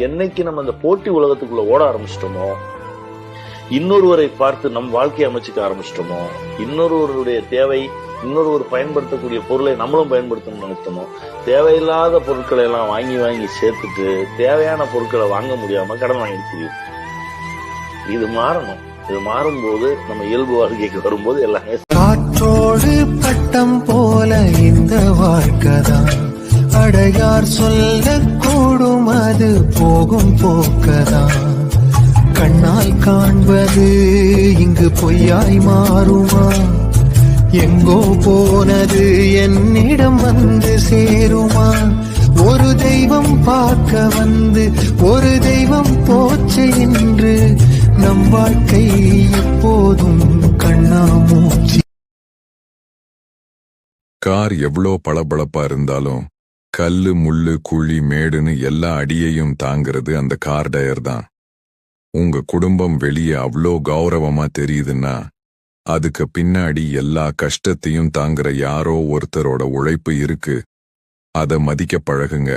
என்னைக்கு நம்ம அந்த போட்டி உலகத்துக்குள்ள ஓட ஆரம்பிச்சிட்டோமோ, இன்னொருவரை பார்த்து நம் வாழ்க்கையை அமைச்சுக்க ஆரம்பிச்சிட்டோமோ, இன்னொருவருடைய தேவை, இன்னொருவர் பயன்படுத்தக்கூடிய பொருளை நம்மளும் பயன்படுத்தணும்னு நினைச்சோமோ, தேவையில்லாத பொருட்களை எல்லாம் வாங்கி வாங்கி சேர்த்துட்டு தேவையான பொருட்களை வாங்க முடியாம கடன் வாங்கிட்டு இது மாறணும். இது மாறும்போது நம்ம இயல்பு வாழ்க்கைக்கு வரும்போது எல்லாமே காற்றோடு பட்டம் போல இந்த வாழ்க்கைதான் அடையார் சொல்ல கூடும், அது போகும் போக்கதான். கண்ணால் காண்பது இங்கு பொய்யாய் மாறுமா? எங்கோ போனது என்னிடம் வந்து சேருமா? ஒரு தெய்வம் பார்க்க வந்து ஒரு தெய்வம் போச்சு என்று நம் வாழ்க்கை எப்போதும் கண்ணாமூச்சி. கார் எவ்வளோ பளபளப்பா இருந்தாலும் கல்லு முள்ளு குழி மேடுன்னு எல்லா அடியையும் தாங்கிறது அந்த கார் டயர் தான். உங்க குடும்பம் வெளியே அவ்வளோ கௌரவமா தெரியுதுன்னா அதுக்கு பின்னாடி எல்லா கஷ்டத்தையும் தாங்குற யாரோ ஒருத்தரோட உழைப்பு இருக்கு. அதை மதிக்க பழகுங்க.